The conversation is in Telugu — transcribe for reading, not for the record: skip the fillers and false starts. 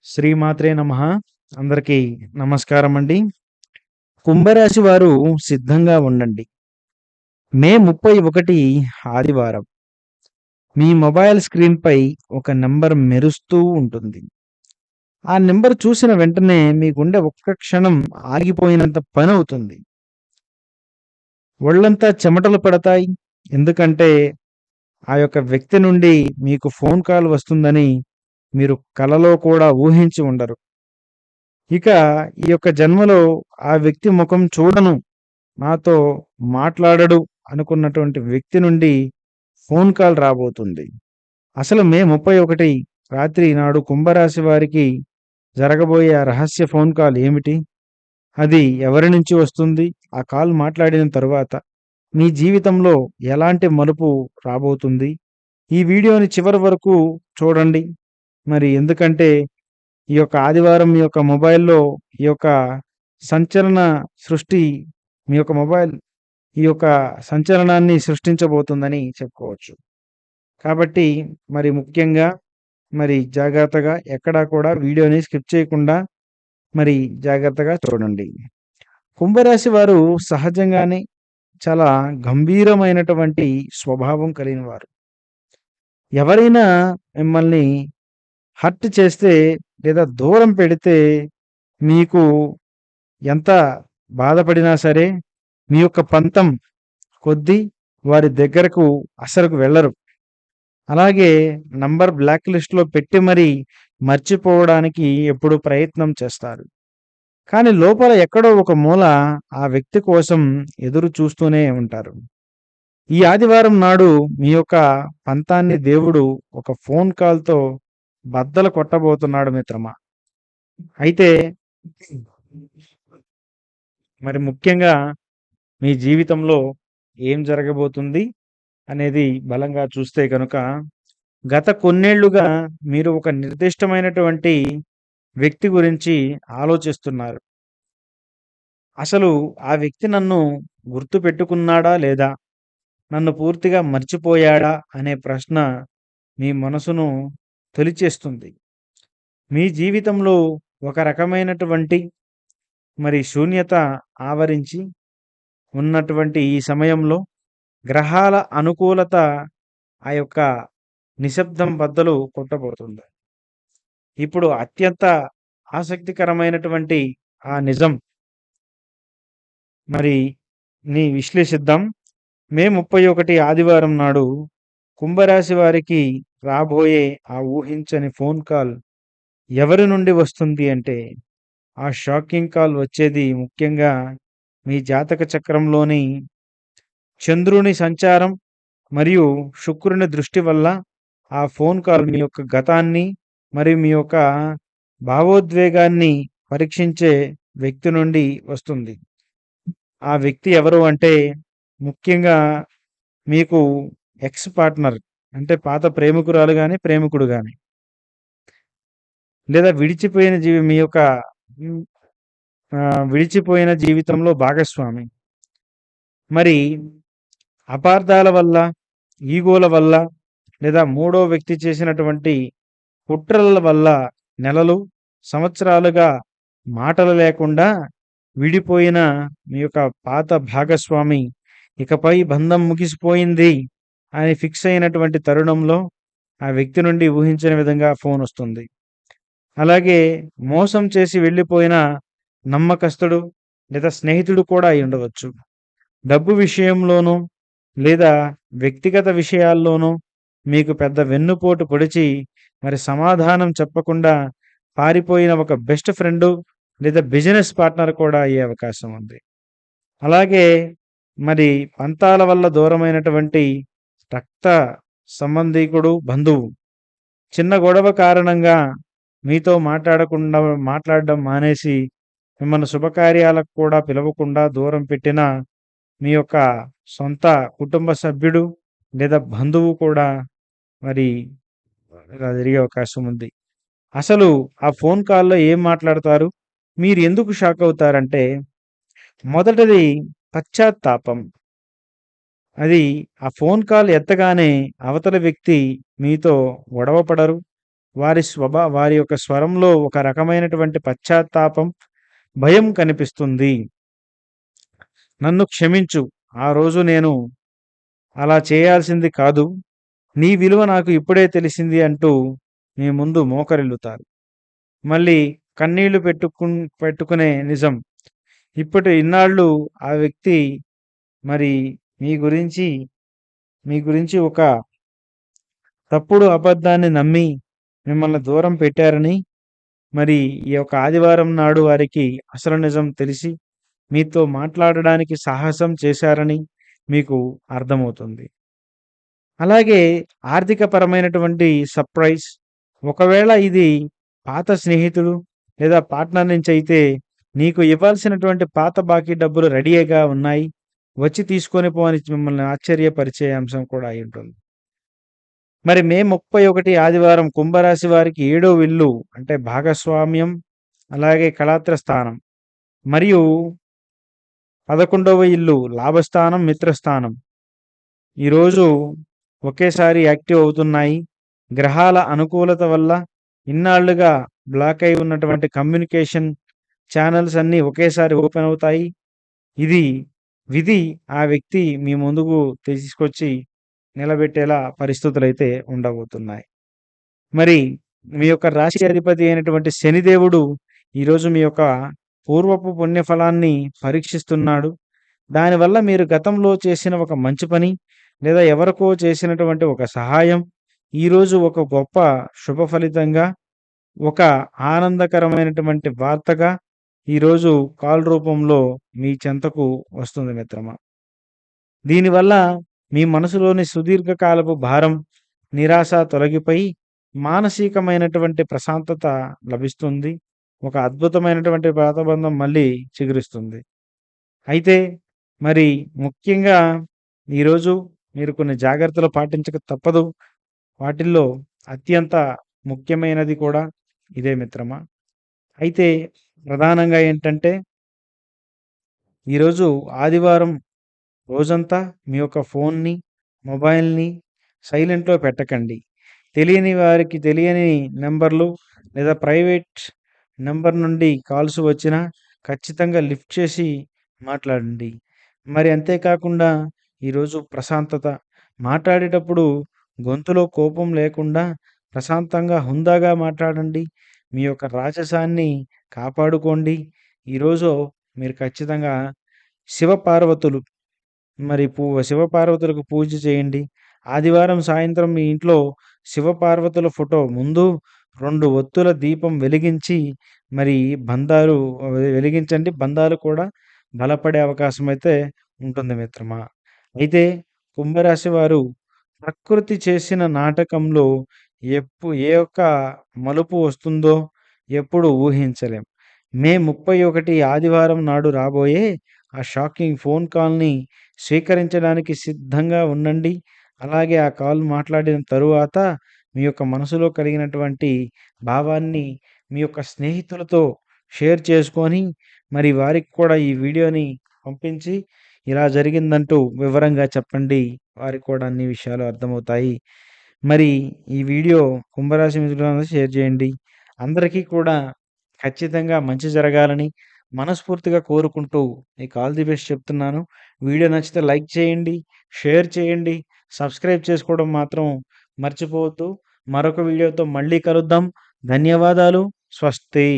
శ్రీమాత్రే నమః. అందరికీ నమస్కారం అండి. కుంభరాశి వారు సిద్ధంగా ఉండండి. మే 31 ఆదివారం. మీ మొబైల్ స్క్రీన్‌పై ఒక నంబర్ మెరుస్తూ ఉంటుంది. ఆ నంబర్ చూసిన వెంటనే మీ గుండె ఒక్క క్షణం ఆగిపోయినంత పనవుతుంది. ఒళ్ళంతా చెమటలు పడతాయి. ఎందుకంటే ఆ యొక్క వ్యక్తి నుండి మీకు ఫోన్ కాల్ వస్తుందని మీరు కలలో కూడా ఊహించి ఉండరు. ఇక ఈ యొక్క జన్మలో ఆ వ్యక్తి ముఖం చూడను, నాతో మాట్లాడడు అనుకున్నటువంటి వ్యక్తి నుండి ఫోన్ కాల్ రాబోతుంది. అసలు మే 31 రాత్రి నాడు కుంభరాశి వారికి జరగబోయే ఆ రహస్య ఫోన్ కాల్ ఏమిటి? అది ఎవరి నుంచి వస్తుంది? ఆ కాల్ మాట్లాడిన తరువాత మీ జీవితంలో ఎలాంటి మలుపు రాబోతుంది? ఈ వీడియోని చివరి వరకు చూడండి. మరి ఎందుకంటే ఈ యొక్క ఆదివారం మీ యొక్క మొబైల్‌లో ఈ యొక్క సంచలన సృష్టి మీ యొక్క మొబైల్ ఈ యొక్క సంచలనాన్ని సృష్టించబోతుందని చెప్పుకోవచ్చు. కాబట్టి మరి ముఖ్యంగా మరి జాగ్రత్తగా ఎక్కడా కూడా వీడియోని స్కిప్ చేయకుండా మరి జాగ్రత్తగా చూడండి. కుంభరాశి వారు సహజంగానే చాలా గంభీరమైనటువంటి స్వభావం కలిగిన వారు. ఎవరైనా మిమ్మల్ని హర్ట్ చేస్తే లేదా దూరం పెడితే మీకు ఎంత బాధపడినా సరే మీ యొక్క పంతం కొద్దీ వారి దగ్గరకు అసలకు వెళ్ళరు. అలాగే నంబర్ బ్లాక్ లిస్ట్‌లో పెట్టి మరీ మర్చిపోవడానికి ఎప్పుడూ ప్రయత్నం చేస్తారు. కానీ లోపల ఎక్కడో ఒక మూల ఆ వ్యక్తి కోసం ఎదురు చూస్తూనే ఉంటారు. ఈ ఆదివారం నాడు మీ యొక్క పంతాన్ని దేవుడు ఒక ఫోన్ కాల్‌తో బద్దలు కొట్టబోతున్నాడు మిత్రమా. అయితే మరి ముఖ్యంగా మీ జీవితంలో ఏం జరగబోతుంది అనేది బలంగా చూస్తే గనుక, గత కొన్నేళ్లుగా మీరు ఒక నిర్దిష్టమైనటువంటి వ్యక్తి గురించి ఆలోచిస్తున్నారు. అసలు ఆ వ్యక్తి నన్ను గుర్తుపెట్టుకున్నాడా లేదా? నన్ను పూర్తిగా మర్చిపోయాడా? అనే ప్రశ్న మీ మనసును తొలిచేస్తుంది. మీ జీవితంలో ఒక రకమైనటువంటి మరి శూన్యత ఆవరించి ఉన్నటువంటి ఈ సమయంలో గ్రహాల అనుకూలత ఆ యొక్క నిశ్శబ్దం బద్దలు కొట్టబోతుంది. ఇప్పుడు అత్యంత ఆసక్తికరమైనటువంటి ఆ నిజం మరి విశ్లేషిద్దాం. మే 31 ఆదివారం నాడు కుంభరాశి వారికి రాబోయే ఆ ఊహించని ఫోన్ కాల్ ఎవరి నుండి వస్తుంది అంటే, ఆ షాకింగ్ కాల్ వచ్చేది ముఖ్యంగా మీ జాతక చక్రంలోని చంద్రుని సంచారం మరియు శుక్రుని దృష్టి వల్ల ఆ ఫోన్ కాల్ మీ యొక్క గతాన్ని మరియు మీ యొక్క భావోద్వేగాన్ని పరీక్షించే వ్యక్తి నుండి వస్తుంది. ఆ వ్యక్తి ఎవరు అంటే ముఖ్యంగా మీకు ఎక్స్ పార్ట్నర్, అంటే పాత ప్రేమికురాలు గాని, ప్రేమికుడు గాని, లేదా విడిచిపోయిన మీ యొక్క హ్మ్, విడిచిపోయిన జీవితంలో భాగస్వామి. మరి అపార్థాల వల్ల, ఈగోల వల్ల లేదా మూడో వ్యక్తి చేసినటువంటి కుట్రల వల్ల నెలలు, సంవత్సరాలుగా మాటలు లేకుండా విడిపోయిన మీ యొక్క పాత భాగస్వామి ఇకపై బంధం ముగిసిపోయింది అని ఫిక్స్ అయినటువంటి తరుణంలో ఆ వ్యక్తి నుండి ఊహించని విధంగా ఫోన్ వస్తుంది. అలాగే మోసం చేసి వెళ్ళిపోయిన నమ్మకస్తుడు లేదా స్నేహితుడు కూడా అయి ఉండవచ్చు. డబ్బు విషయంలోనూ లేదా వ్యక్తిగత విషయాల్లోనూ మీకు పెద్ద వెన్నుపోటు పొడిచి మరి సమాధానం చెప్పకుండా పారిపోయిన ఒక బెస్ట్ ఫ్రెండు లేదా బిజినెస్ పార్ట్నర్ కూడా అయ్యే అవకాశం ఉంది. అలాగే మరి పంతాల వల్ల దూరమైనటువంటి రక్త సంబంధీకుడు, బంధువు చిన్న గొడవ కారణంగా మీతో మాట్లాడడం మానేసి మిమ్మల్ని శుభకార్యాలకు కూడా పిలవకుండా దూరం పెట్టిన మీ యొక్క సొంత కుటుంబ సభ్యుడు లేదా బంధువు కూడా మరి ఇలా జరిగే అవకాశం ఉంది. అసలు ఆ ఫోన్ కాల్‌లో ఏం మాట్లాడతారు? మీరు ఎందుకు షాక్ అవుతారంటే, మొదటిది పశ్చాత్తాపం. అది ఆ ఫోన్ కాల్ ఎత్తగానే అవతల వ్యక్తి మీతో గొడవ పడరు, వారి యొక్క స్వరంలో ఒక రకమైనటువంటి పశ్చాత్తాపం, భయం కనిపిస్తుంది. నన్ను క్షమించు. ఆ రోజు నేను అలా చేయాల్సింది కాదు. నీ విలువ నాకు ఇప్పుడే తెలిసింది అంటూ మీ ముందు మోకరిల్లుతారు. మళ్ళీ కన్నీళ్లు పెట్టుకునే నిజం. ఇన్నాళ్ళు ఆ వ్యక్తి మరి మీ గురించి మీ గురించి ఒక తప్పుడు అబద్ధాన్ని నమ్మి మిమ్మల్ని దూరం పెట్టారని, మరి ఈ యొక్క ఆదివారం నాడు వారికి అసలు నిజం తెలిసి మీతో మాట్లాడడానికి సాహసం చేశారని మీకు అర్థమవుతుంది. అలాగే ఆర్థికపరమైనటువంటి సర్ప్రైజ్. ఒకవేళ ఇది పాత స్నేహితుడు లేదా పార్ట్నర్ నుంచి అయితే, నీకు ఇవ్వాల్సినటువంటి పాత బాకీ డబ్బులు రెడీగా ఉన్నాయి, వచ్చి తీసుకొని పో అని మిమ్మల్ని ఆశ్చర్యపరిచే అంశం కూడా అయి ఉంటుంది. మరి మే 31 ఆదివారం కుంభరాశి వారికి 7వ ఇల్లు అంటే భాగస్వామ్యం, అలాగే కళాత్ర స్థానం, మరియు 11వ ఇల్లు లాభస్థానం, మిత్రస్థానం ఈరోజు ఒకేసారి యాక్టివ్ అవుతున్నాయి. గ్రహాల అనుకూలత వల్ల ఇన్నాళ్లుగా బ్లాక్ అయి ఉన్నటువంటి కమ్యూనికేషన్ ఛానల్స్ అన్నీ ఒకేసారి ఓపెన్ అవుతాయి. ఇది విధి ఆ వ్యక్తి మీ ముందుకు తీసుకొచ్చి నిలబెట్టేలా పరిస్థితులైతే ఉండబోతున్నాయి. మరి మీ యొక్క రాశి అధిపతి అయినటువంటి శనిదేవుడు ఈరోజు మీ యొక్క పూర్వపు పుణ్యఫలాన్ని పరీక్షిస్తున్నాడు. దానివల్ల మీరు గతంలో చేసిన ఒక మంచి పని లేదా ఎవరికో చేసినటువంటి ఒక సహాయం ఈరోజు ఒక గొప్ప శుభ ఫలితంగా, ఒక ఆనందకరమైనటువంటి వార్తగా ఈరోజు కాల్ రూపంలో మీ చెంతకు వస్తుంది మిత్రమా. దీనివల్ల మీ మనసులోని సుదీర్ఘకాలపు భారం, నిరాశ తొలగిపోయి మానసికమైనటువంటి ప్రశాంతత లభిస్తుంది. ఒక అద్భుతమైనటువంటి పాతబంధం మళ్ళీ చిగురిస్తుంది. అయితే మరి ముఖ్యంగా ఈరోజు మీరు కొన్ని జాగ్రత్తలు పాటించక తప్పదు. వాటిల్లో అత్యంత ముఖ్యమైనది కూడా ఇదే మిత్రమా. అయితే ప్రధానంగా ఏంటంటే, ఈరోజు ఆదివారం రోజంతా మీ యొక్క ఫోన్ని, మొబైల్‌ని సైలెంట్‌లో పెట్టకండి. తెలియని నంబర్లు లేదా ప్రైవేట్ నంబర్ నుండి కాల్స్ వచ్చినా ఖచ్చితంగా లిఫ్ట్ చేసి మాట్లాడండి. మరి అంతేకాకుండా ఈరోజు ప్రశాంతత. మాట్లాడేటప్పుడు గొంతులో కోపం లేకుండా ప్రశాంతంగా, హుందాగా మాట్లాడండి. మీ యొక్క రాజసాన్ని కాపాడుకోండి. ఈరోజు మీరు ఖచ్చితంగా శివపార్వతులు మరి శివపార్వతులకు పూజ చేయండి. ఆదివారం సాయంత్రం మీ ఇంట్లో శివపార్వతుల ఫోటో ముందు 2 ఒత్తుల దీపం వెలిగించి మరి వెలిగించండి. బంధాలు కూడా బలపడే అవకాశం అయితే ఉంటుంది మిత్రమా. అయితే కుంభరాశి వారు ప్రకృతి చేసిన నాటకంలో ఏ ఒక్క మలుపు వస్తుందో ఎప్పుడు ఊహించలేం. మే 31 ఆదివారం నాడు రాబోయే ఆ షాకింగ్ ఫోన్ కాల్‌ని స్వీకరించడానికి సిద్ధంగా ఉండండి. అలాగే ఆ కాల్ మాట్లాడిన తరువాత మీ యొక్క మనసులో కలిగినటువంటి భావాన్ని మీ యొక్క స్నేహితులతో షేర్ చేసుకొని, మరి వారికి కూడా ఈ వీడియోని పంపించి ఇలా జరిగిందంటూ వివరంగా చెప్పండి. వారికి కూడా అన్ని విషయాలు అర్థమవుతాయి. మరి ఈ వీడియో కుంభరాశి మిత్రులందరికీ షేర్ చేయండి. అందరికీ కూడా ఖచ్చితంగా మంచి జరగాలని మనస్ఫూర్తిగా కోరుకుంటూ మీకు ఆల్ ది బెస్ట్ చెప్తున్నాను. వీడియో నచ్చితే లైక్ చేయండి, షేర్ చేయండి, సబ్స్క్రైబ్ చేసుకోవడం మాత్రం మర్చిపోవద్దు. మరొక వీడియోతో మళ్ళీ కలుద్దాం. ధన్యవాదాలు. స్వస్తి.